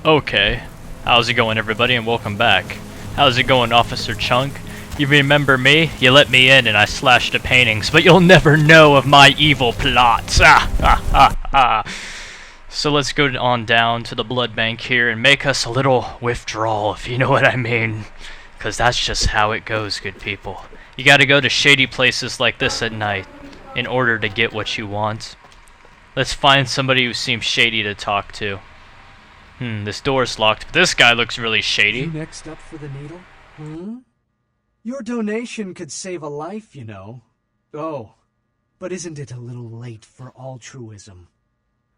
Okay. How's it going, everybody, and welcome back. How's it going, Officer Chunk? You remember me? You let me in and I slashed the paintings, but you'll never know of my evil plots. So let's go on down to the blood bank here and make us a little withdrawal, if you know what I mean. Because that's just how it goes, good people. You gotta go to shady places like this at night in order to get what you want. Let's find somebody who seems shady to talk to. This door's locked, but this guy looks really shady. You next up for the needle? Your donation could save a life, you know. Oh, but isn't it a little late for altruism?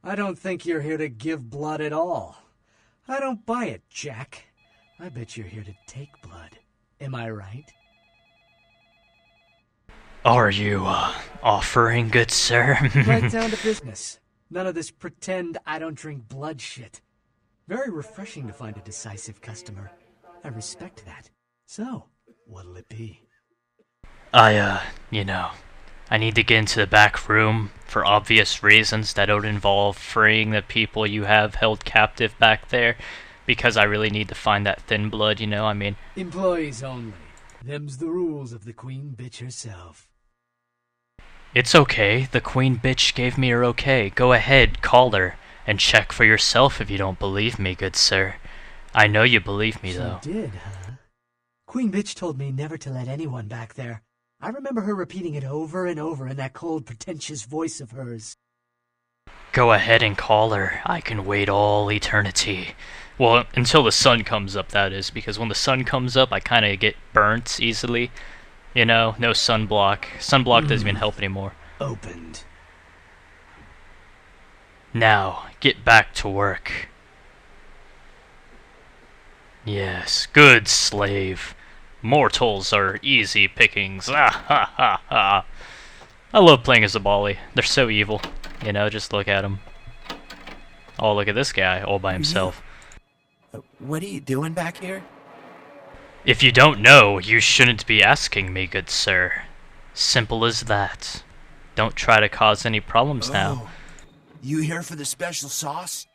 I don't think you're here to give blood at all. I don't buy it, Jack. I bet you're here to take blood. Am I right? Are you, offering, good sir? Right down to business. None of this pretend I don't drink blood shit. Very refreshing to find a decisive customer. I respect that. So, what'll it be? I need to get into the back room for obvious reasons that don't involve freeing the people you have held captive back there, because I really need to find that thin blood, you know, I mean... Employees only. Them's the rules of the queen bitch herself. It's okay, the queen bitch gave me her okay. Go ahead, call her, and check for yourself if you don't believe me, good sir. I know you believe me, though. She did, huh? Queen bitch told me never to let anyone back there. I remember her repeating it over and over in that cold, pretentious voice of hers. Go ahead and call her. I can wait all eternity. Well, until the sun comes up, that is, because when the sun comes up, I kind of get burnt easily. You know, no sunblock. Sunblock doesn't even help anymore. Opened. Now, get back to work. Yes, good slave. Mortals are easy pickings. I love playing as a Baali. They're so evil. You know, just look at them. Oh, look at this guy all by himself. What are you doing back here? If you don't know, you shouldn't be asking me, good sir. Simple as that. Don't try to cause any problems now. You here for the special sauce?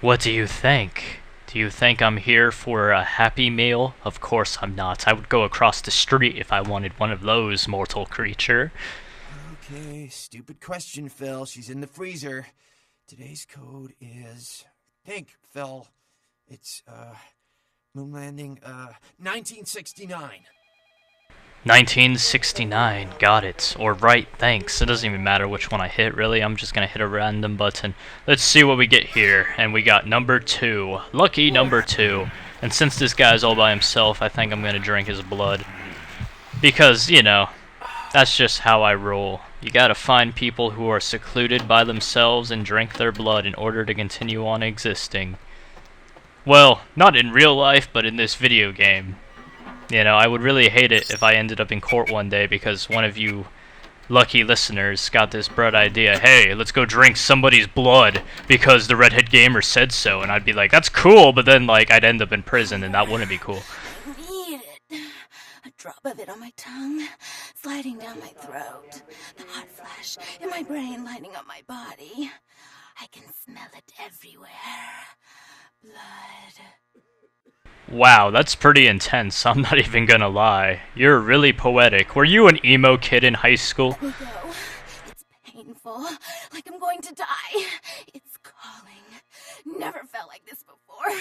What do you think? Do you think I'm here for a Happy Meal? Of course I'm not. I would go across the street if I wanted one of those, mortal creature. Okay, stupid question, Phil. She's in the freezer. Today's code is... Think, Phil. It's, moon landing, 1969. 1969, got it. Or right, thanks. It doesn't even matter which one I hit, really. I'm just gonna hit a random button. Let's see what we get here. And we got number 2. Lucky number 2. And since this guy's all by himself, I think I'm gonna drink his blood. Because, you know, that's just how I roll. You gotta find people who are secluded by themselves and drink their blood in order to continue on existing. Well, not in real life, but in this video game. You know, I would really hate it if I ended up in court one day because one of you lucky listeners got this bright idea, hey, let's go drink somebody's blood because the TheRedHeadGamer said so, and I'd be like, that's cool, but then, like, I'd end up in prison, and that wouldn't be cool. Need it. A drop of it on my tongue, sliding down my throat, the hot flash in my brain lighting up my body. I can smell it everywhere. Blood. Wow, that's pretty intense, I'm not even gonna lie. You're really poetic. Were you an emo kid in high school? Let me go. It's painful, like I'm going to die. It's calling. Never felt like this before.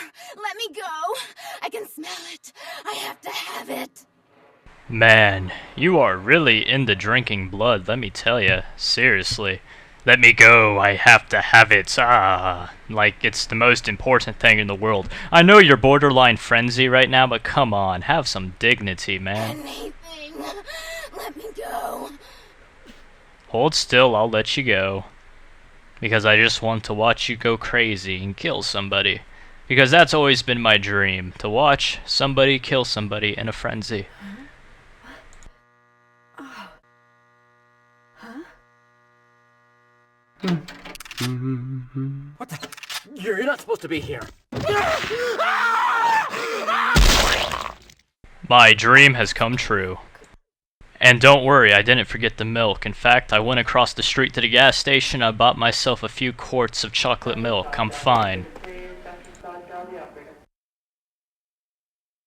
Let me go. I can smell it. I have to have it. Man, you are really into drinking blood, let me tell you. Seriously. Let me go, I have to have it. Like it's the most important thing in the world. I know you're borderline frenzy right now, but come on, have some dignity, man. Anything. Let me go. Hold still, I'll let you go. Because I just want to watch you go crazy and kill somebody. Because that's always been my dream, to watch somebody kill somebody in a frenzy. What the? You're not supposed to be here. My dream has come true. And don't worry, I didn't forget the milk. In fact, I went across the street to the gas station, I bought myself a few quarts of chocolate milk. I'm fine.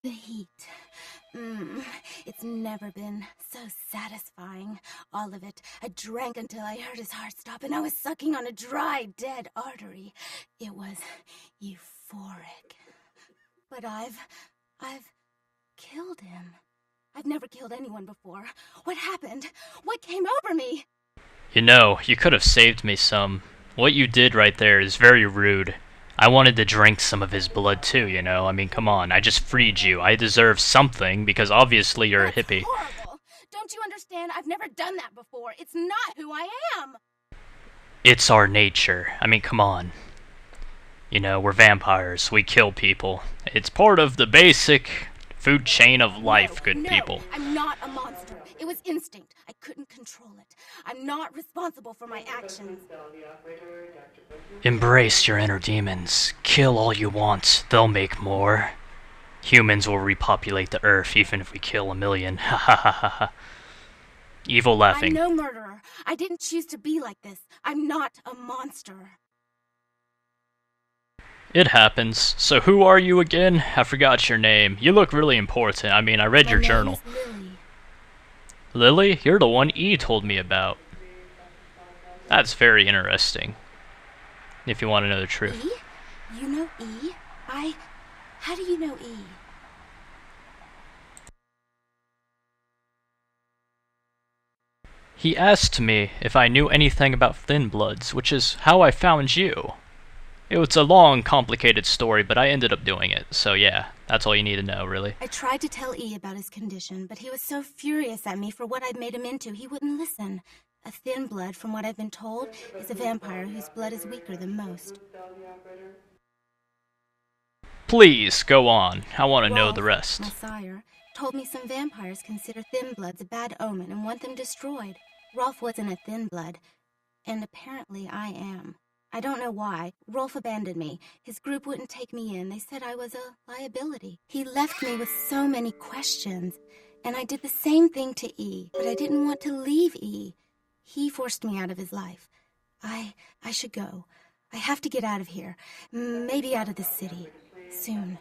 The heat. It's never been so satisfying. All of it. I drank until I heard his heart stop, and I was sucking on a dry, dead artery. It was euphoric. But I've killed him. I've never killed anyone before. What happened? What came over me? You know, you could have saved me some. What you did right there is very rude. I wanted to drink some of his blood too, you know? I mean, come on, I just freed you. I deserve something, because obviously you're a hippie. Horrible. Don't you understand? I've never done that before. It's not who I am. It's our nature. I mean, come on. You know, we're vampires. We kill people. It's part of the basic food chain of life, good people. I'm not a monster. It was instinct. I couldn't control it. I'm not responsible for my actions. Embrace your inner demons. Kill all you want. They'll make more. Humans will repopulate the earth even if we kill 1 million. Ha ha ha ha ha. Evil laughing. I'm no murderer. I didn't choose to be like this. I'm not a monster. It happens. So who are you again? I forgot your name. You look really important. I mean, I read your journal. My name is Lilly. Lilly? You're the one E told me about. That's very interesting. If you want to know the truth. E? You know E? How do you know E? He asked me if I knew anything about Thin Bloods, which is how I found you. It was a long, complicated story, but I ended up doing it, so yeah, that's all you need to know, really. I tried to tell E about his condition, but he was so furious at me for what I'd made him into, he wouldn't listen. A Thin Blood, from what I've been told, is a vampire whose blood is weaker than most. Please, go on. I want to know Rolf, the rest. my sire, told me some vampires consider Thin Bloods a bad omen and want them destroyed. Rolf wasn't a Thin Blood, and apparently I am. I don't know why. Rolf abandoned me. His group wouldn't take me in. They said I was a liability. He left me with so many questions, and I did the same thing to E, but I didn't want to leave E. He forced me out of his life. I should go. I have to get out of here. Maybe out of the city. Soon.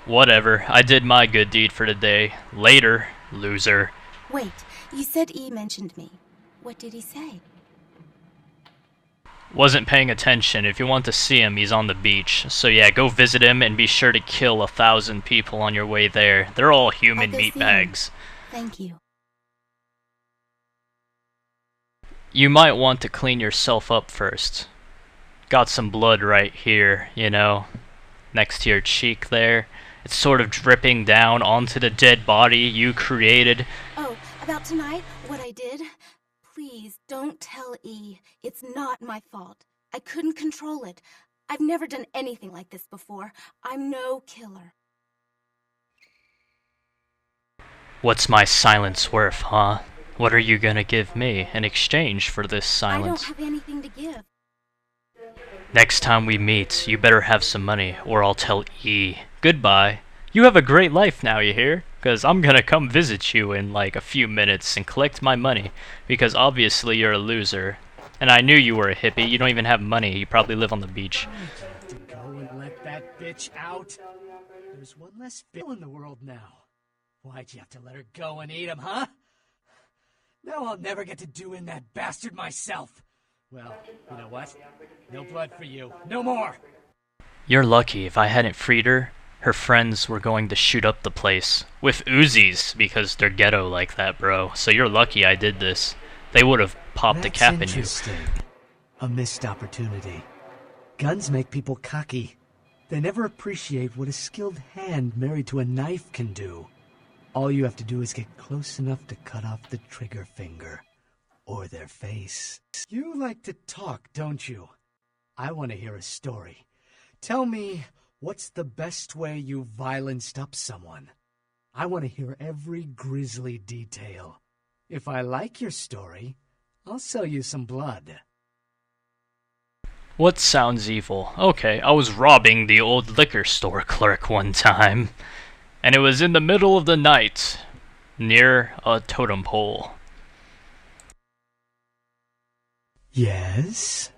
Whatever. I did my good deed for the day. Later, loser. Wait, you said E mentioned me. What did he say? Wasn't paying attention. If you want to see him, he's on the beach. So yeah, go visit him and be sure to kill 1,000 people on your way there. They're all human meatbags. Thank you. You might want to clean yourself up first. Got some blood right here, you know, next to your cheek there. It's sort of dripping down onto the dead body you created. Oh, about tonight? What I did? Please, don't tell E. It's not my fault. I couldn't control it. I've never done anything like this before. I'm no killer. What's my silence worth, huh? What are you gonna give me in exchange for this silence? I don't have anything to give. Next time we meet, you better have some money, or I'll tell E. Goodbye. You have a great life now, you hear? Because I'm gonna come visit you in like a few minutes and collect my money, because obviously you're a loser. And I knew you were a hippie. You don't even have money. You probably live on the beach. To go and let that bitch out? There's one less Bill in the world now. Why'd you have to let her go and eat him, huh? Now I'll never get to do in that bastard myself. Well, you know what? No blood for you. No more! You're lucky. If I hadn't freed her, her friends were going to shoot up the place. With Uzis, because they're ghetto like that, bro. So you're lucky I did this. They would have popped a cap in you. Interesting. A missed opportunity. Guns make people cocky. They never appreciate what a skilled hand married to a knife can do. All you have to do is get close enough to cut off the trigger finger. Or their face. You like to talk, don't you? I want to hear a story. Tell me, what's the best way you violenced up someone? I want to hear every grisly detail. If I like your story, I'll sell you some blood. What sounds evil? Okay, I was robbing the old liquor store clerk one time. And it was in the middle of the night, near a totem pole. Yes?